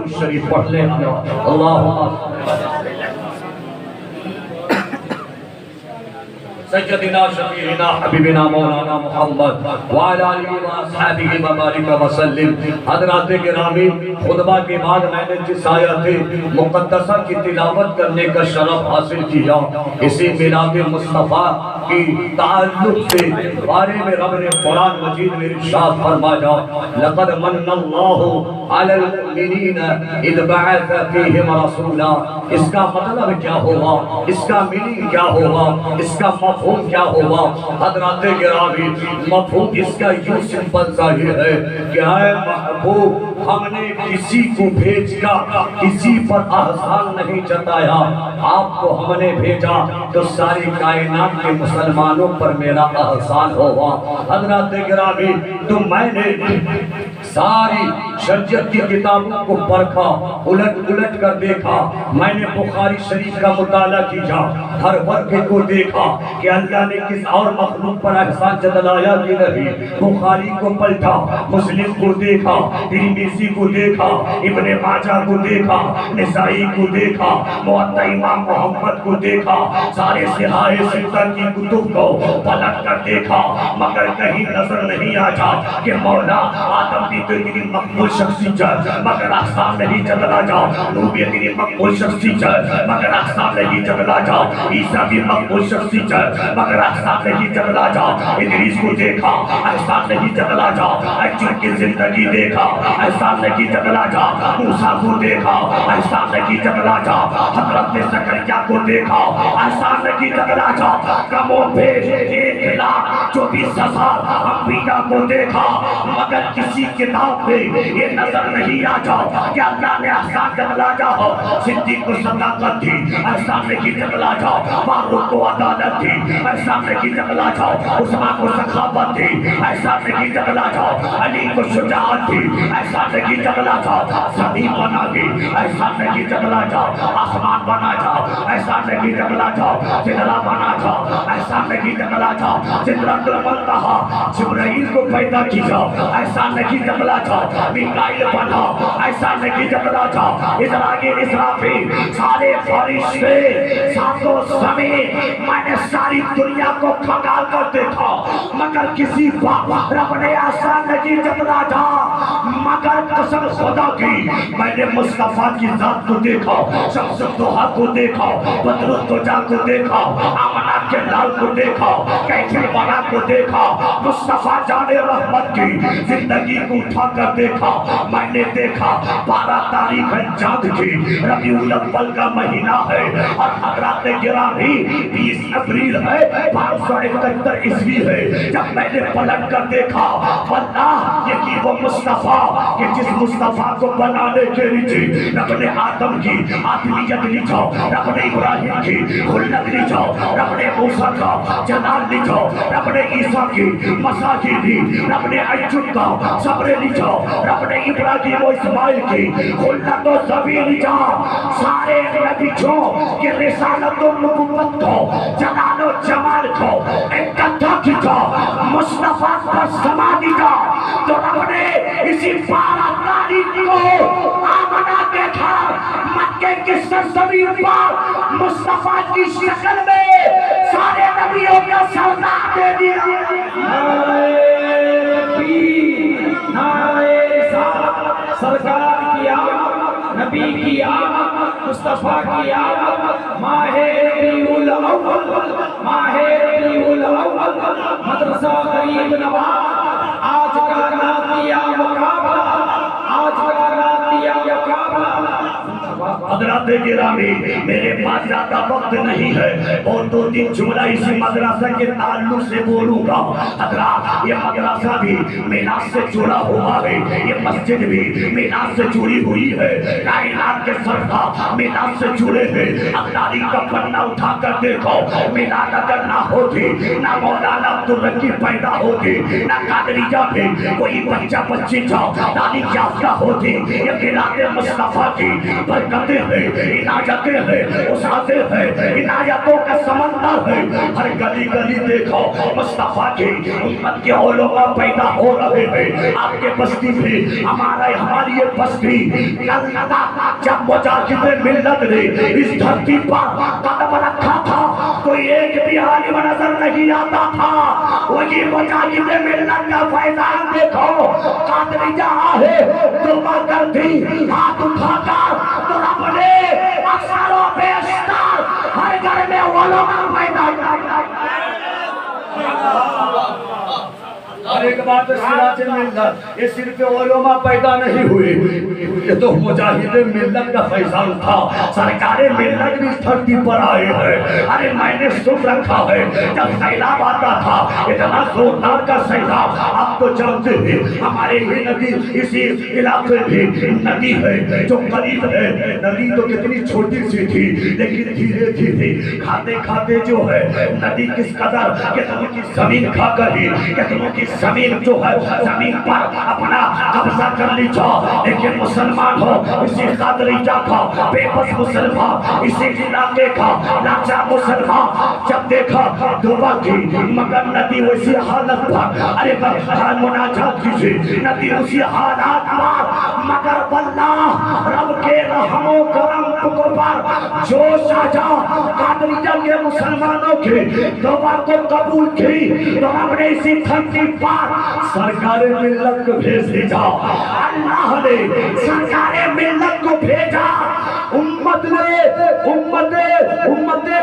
درود شریف پڑھ لیں اللہ سیدنا شفیعنا حبیبنا مولانا محمد وعلی آلہ واصحابہ وبارک وسلم۔ حضرات گرامی، خطبہ کے بعد میں نے جس آیت مقدسہ کی تلاوت کرنے کا شرف حاصل کیا، اسی میلاد مصطفیٰ کی تعلق سے بارے میں رب نے قرآن مجید میں ارشاد فرمایا، لقد من اللہ علی المؤمنین اذ بعث فیہم رسولا۔ اس کا مطلب کیا ہوگا، اس کا میننگ کیا ہوگا، اس کا مفہوم کیا ہوگا؟ حضرات گرامی، مفہوم اس کا یوں سمپل ظاہر ہے کہ اے محبوب، ہم نے کسی کو بھیج کر کسی پر احسان نہیں جتایا، آپ کو ہم نے بھیجا تو ساری کائنات کے مسلمانوں پر میرا احسان ہوگا۔ حضرات گرامی، تو میں نے ساری شریعت کی کتابوں کو پرکھا، الٹ کر دیکھا، میں نے بخاری شریف کا مطالعہ کیا، ہر ورقے کو دیکھا کہ اللہ نے کس اور مخلوق پر احسان جتلایا کہ نہیں۔ بخاری کو پلٹا، مسلم کو دیکھا، ترمذی کو دیکھا، ابن ماجہ کو دیکھا، نسائی کو دیکھا، موطا امام محمد کو دیکھا، سارے صحاح ستہ کی کتب کو پلٹ کر دیکھا، مگر کہیں نظر نہیں آیا کہ مولا آدم بھی تو اتنی مقبول شخصیت مگر احسان نہیں جتلا جا، نوح بھی اتنی مقبول شخصیت مگر احسان نہیں جتلا جا، عیسیٰ بھی مقبول شخصیت مگر احسان نہیں جتلا جا، ادریس کو دیکھا احسان نہیں جتلا جا، ایوب کی زندگی دیکھا احسان نہیں جتلا جا، موسیٰ کو دیکھا احسان نہیں جتلا جا، حضرت زکریا کو دیکھا احسان نہیں جتلا جا، کم و بیش 1,24,000 انبیاء کو دیکھا مگر کسی کتاب میں یہ نظر نہیں آجا کہ اللہ نے احسان جتلا جا، صدیق کو صداقت تھی احسان نہیں جتلا جا، فاروق کو عدالت تھی احسان نہیں جتلا جا، عثمان کو سخاوت تھی احسان نہیں جتلا جا، علی کو شجاعت تھی احسان نہیں جتلا جا، زمین بنا دی احسان نہیں جتلا جا، آسمان بنا جا احسان نہیں جتلا جا، سدرہ بنا جا احسان نہیں جتلا جا، سدرۃ المنتہا جبرائیل کو پیدا کیا احسان نہیں جتلا جا، میکائیل بنا احسان نہیں جتلا جا، اسرائیل اسرافیل سارے فرشتے ساتوں زمین، میں نے ساری دنیا کو کھنگال کر دیکھا مگر کسی پر رب نے احسان نہیں جتلا جا، مگر قسم خدا کی میں نے مصطفیٰ کی ذات کو دیکھا، شمس الضحیٰ کو دیکھا، بدر الدجا کو دیکھا، آمنہ کے لال کو دیکھا، کیفی بڑا کو دیکھا، مصطفیٰ جان رحمت کی زندگی کو اٹھا کر دیکھا، میں نے دیکھا 12 تاریخ ہے چاند کی، ربیع الاول کا مہینہ ہے اور حضرات گرامی 20 اپریل ہے 571 عیسوی ہے، جب میں نے پلٹ کر دیکھا واللہ یہی وہ مصطفیٰ کہ جس مصطفیٰ کو بنانے کے لیے رب نے آدم کی آدمیت لکھا، رب نے ابراہیم کی خلت لکھا، رب نے موسیٰ کا جلال لکھا، رب نے عیسیٰ کی مساجی دی، رب نے ایوب کا صبر لکھا، رب نے ابراہیم و اسماعیل کی خلت و زبی لکھا، سارے نبیوں کی رسالت و نبوت کو جلال و جمال کو اکٹھا کیا، مصطفیٰ پر سما دیا، تو رب نے اسی 12 تاریخ کو آمنہ دیکھا، مکے کی سرزمین پر مصطفیٰ کی شکل میں سارے نبیوں کا سردار دے دیا۔ سرکار کی آمد، نبی کی آمد، مصطفیٰ کی آمد، ماہ ربیع الاول، ماہ ربیع الاول، مدرسہ غریب نواز، آج کا رات دیا مقابلہ، آج کا رات دیا مقابلہ۔ حضرات گرامی، میرے پاس زیادہ وقت نہیں ہے اور 2-3 جملہ اسی مدرسہ کے تعلق سے بولوں گا۔ حضرات یہ مدرسہ بھی میلاد سے جڑا ہوا ہے، یہ مسجد بھی میلاد سے جڑی ہوئی ہے، کائنات کے سردار میلاد سے جڑے ہیں۔ اب تاریخ کا پنہ اٹھا کر دیکھو، میلاد اگر نہ ہوتی نہ مولانا عبدالرقیب پیدا ہوتی، نہ قادریہ میں کوئی بچہ بچی تھا تعلیم یافتہ ہوتی، یہ میلاد مصطفیٰ کی برکت عنایتیں ہیں، عنایتیں ہیں، وسعتیں ہیں، عنایتوں کا سمندر ہے۔ ہر گلی گلی دیکھو مصطفیٰ کی امت کے علماء پیدا ہو رہے ہیں۔ آپ کے بستی بھی ہماری یہ بستی جب مجاہد ملت نے اس دھرتی پر قدم رکھا تھا تو ایک بھی عالم نظر نہیں آتا تھا۔ وہی مجاہد ملت کا فیضان دیکھو، قادریہ ہے توبہ کر دی، ہاتھ اٹھا کر تو رب نے اکثر و بیشتر ہر گھر میں علماء پیدا کیا۔ اور ایک بات سراج ملت، یہ صرف علماء پیدا نہیں ہوئے، یہ تو مجاہد ملت کا فیضان تھا۔ سرکار ملت بھی اس دھرتی پر آئے ہیں۔ ارے میں نے سن رکھا ہے جب سیلاب آتا تھا، اتنا زوردار کا سیلاب، آپ تو جانتے ہیں ہمارے ہی ندی اسی علاقے بھی ندی ہے جو قریب ہے۔ ندی تو کتنی چھوٹی سی تھی لیکن دھیرے دھیرے کھاتے کھاتے جو ہے ندی کس قدر کتنوں کی زمین کھا کر ہی کتنوں کی زمین جو ہے زمین پر اپنا قبضہ کر لی جا۔ لیکن مسلمان ہو اسی قادریہ کا بے بس مسلمان، اسی علاقے کا لاچار مسلمان جب دیکھا توبہ کی مگر ندی اسی حالت پر، ارے بھائی مناجات کیجئے، ندی اسی حالات پر مگر واللہ رب کے رحم و کرم پر جوش آ جا قادریہ کے مسلمانوں کے توبہ کو قبول کی تو رب نے اسی دھرتی پر سرکار ملت کو بھیج بھیجا۔ اللہ نے سرکار ملت کو بھیجا، امت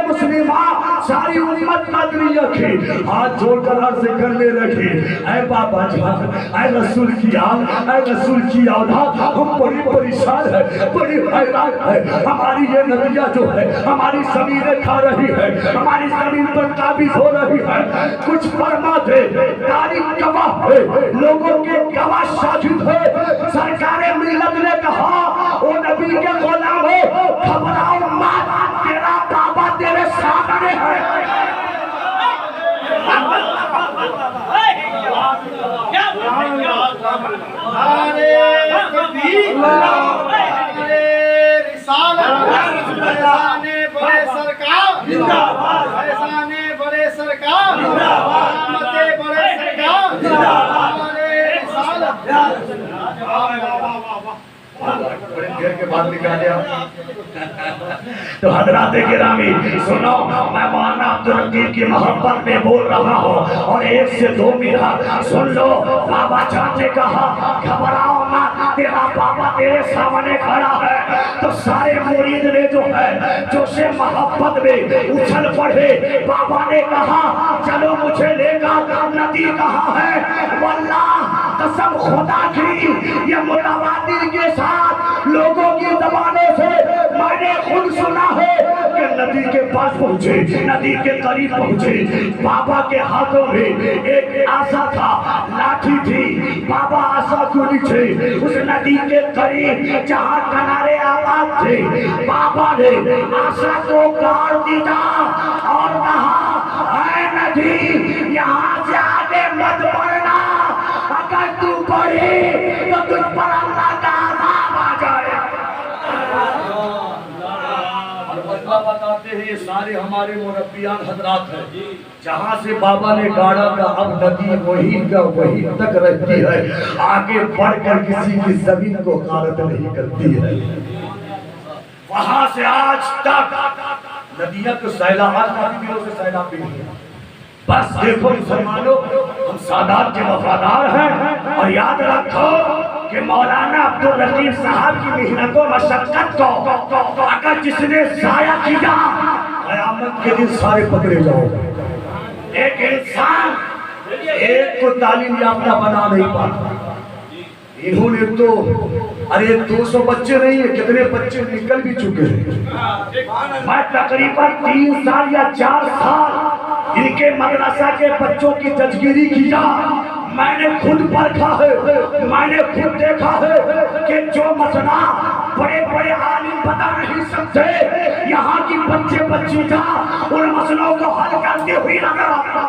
مسلمہ ساری امت قادریہ کی ہاتھ جوڑ کر عرض کرنے لگی، اے بابا جان، اے رسول کی آل، اے رسول کی اولاد، ہم بڑی پریشان ہیں، بڑی حیران ہے، ہماری یہ ندیہ جو ہے ہماری زمینیں کھا رہی ہے، ہماری زمین پر قابض ہو رہی ہے، کچھ فرما دے، تاریخ گواہ ہے، لوگوں کے گواہ شاہد ہے۔ سرکار ملت نے کہا او نبی کے غلام ہو گھبراؤ مت، تیرا بابا تیرے سامنے ہے۔ بڑے سرکار بڑے سرکار بڑے دیر کے بعد نکالیا تو حضرات گرامی سنو، میں مولانا عبدالرقیب کی محبت میں بول رہا ہوں اور ایک سے دو منٹ سن لو۔ بابا جان نے کہا گھبراؤ مت، تیرا بابا تیرے سامنے کھڑا ہے۔ تو سارے مرید نے جو ہے جوش محبت میں اچھل پڑے۔ بابا نے کہا چلو مجھے لے کر، ندی کہاں ہے؟ واللہ قسم خدا کی یہ متواتر کے ساتھ لوگوں کی زبانوں سے میں نے خود سنا ہے کہ ندی کے پاس پہنچے، ندی کے قریب پہنچے، بابا کے ہاتھوں میں ایک آسا تھا، لاٹھی تھی، بابا آسا کو نیچے اس ندی کے قریب جہاں کنارے آباد تھے بابا نے آسا کو گاڑ دیا اور کہا اے ندی یہاں سے آگے مت بڑھنا، اگر تو بڑھی تو تجھ پر اللہ کا عذاب آ جائے۔ اللہ بتاتے ہیں یہ سارے ہمارے مربیان حضرات ہیں، جہاں سے بابا نے گاڑا کا اب ندی وہی کا وہی تک رہتی ہے، آگے بڑھ کر کسی کی زمین کو غارت نہیں کرتی ہے۔ وہاں سے آج تک ندیاں تو سیلابات کافی دنوں سے سیلاب بھی نہیں ہے۔ بس دیکھو مسلمانوں، ہم سادات کے وفادار ہیں اور یاد رکھو کہ مولانا عبدالرقیب صاحب کی محنت و مشقت کو اگر جس نے ضائع کیا قیامت کے دن سارے پکڑے جاؤ گے۔ ایک انسان ایک کو تعلیم یافتہ بنا نہیں پاتا، انہوں نے تو ارے 200 بچے نہیں ہیں، کتنے بچے نکل بھی چکے ہیں۔ میں تقریباً 3 سال یا 4 سال ان کے مدرسہ کے بچوں کی تجگیری کیا، میں نے خود پرکھا ہے، میں نے خود دیکھا ہے کہ جو مسئلہ بڑے بڑے عالم بتا نہیں سکتے، یہاں کی بچے بچی کا ان مسئلوں کو حل کرتے ہوئی نظر آتا۔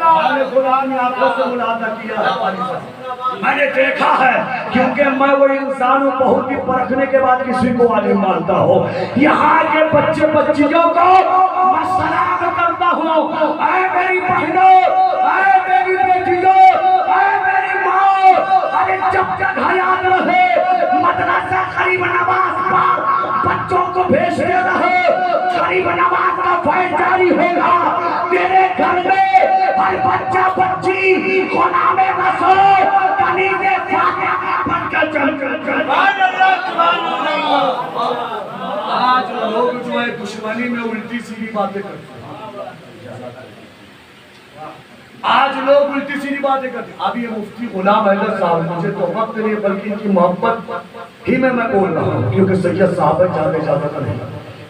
میں نے خدا نے آنکھوں سے ملاحظہ کیا ہے پانی صاحب، میں نے دیکھا ہے، کیونکہ میں وہ انسان ہوں بہت ہی پرکھنے کے بعد کسی کو عالم مانتا ہوں۔ یہاں کے بچے بچیوں کو میں سلام کرتا ہوں، اے میری بہنوں، اے میری بیٹیوں، اے میری ماں، ارے جب تک حیات رہے مدرسہ قریب نواز پر بچوں کو بھیجتے رہے، قریب نواز کا فیض جاری ہوگا، تیرے گھر میں ہر بچہ بچی کو نام رسول کنیز فاتحہ پڑھ کر چل آج لوگ جو ہے دشمنی میں الٹی سیدھی باتیں کرتے ہیں، آج لوگ الٹی سیدھی باتیں کرتے ہیں۔ اب یہ مفتی غلام حیدر صاحب مجھے تو وقت نہیں بلکہ ان کی محبت ہی میں بول رہا ہوں، کیونکہ سید صاحب جاتے جاتے نہیں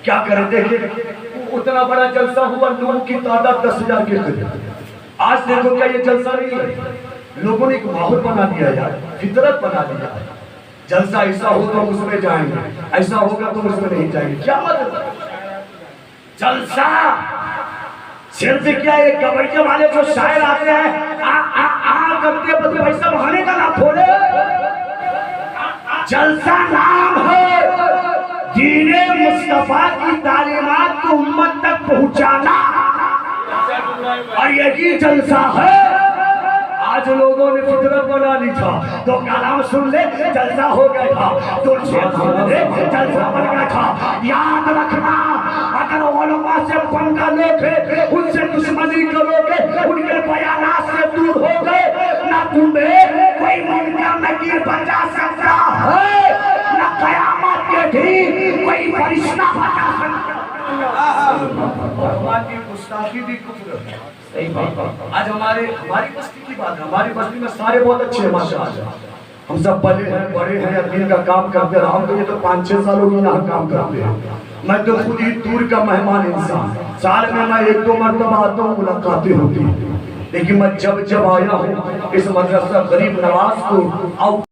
کیا کریں، دیکھیں اتنا بڑا جلسہ ہوا، لوگوں کی تعداد 10,000 کے قریب۔ آج دیکھو کیا یہ جلسہ نہیں ہے، لوگوں نے ایک ماحول بنا دیا یار، فطرت بنا دیا ہے، جلسہ ایسا ہو تو اس میں جائیں گے، ایسا ہوگا تو اس میں نہیں جائیں گے۔ کیا مطلب جلسہ صرف کیا ایک گوڑیے والے جو شاعر آتے ہیں آ کرتے بس پیسہ بہانے کا نام تھوڑے، جلسہ نام ہے دین مصطفیٰ کی تعلیمات کو امت تک پہنچانا، اور یہی جلسہ ہے۔ آج لوگوں نے فطرت بنا لی تھا، تو کلام سن لے جلسہ ہو گیا تھا، تو شیخ سن لے جلسہ بن گیا تھا۔ یاد رکھنا اگر علماء سے پنگا لے کے ان سے دشمنی کرو گے، ان کے بیانات سے دور ہو گئے، نہ تمہیں کوئی منکر نکیر بچا سکتا ہے، نہ قیامت کے دن کوئی فرشتہ بچا سکتا ہے۔ ہماری گستاخی بھی کفر ہے۔ آج ہماری بستی کی بات ہے، ہماری بستی میں سارے بہت اچھے ہیں ماشاءاللہ، ہم سب بڑے ہیں یا دین کا کام کرتے ہیں، ہم تو یہ تو 5-6 سالوں کی یہاں کام کرتے ہیں، میں تو خود ہی دور کا مہمان انسان، سال میں 1-2 مرتبہ آتا ہوں، ملاقاتیں ہوتی ہیں، لیکن میں جب آیا ہوں اس مدرسہ غریب نواز کو آؤٹ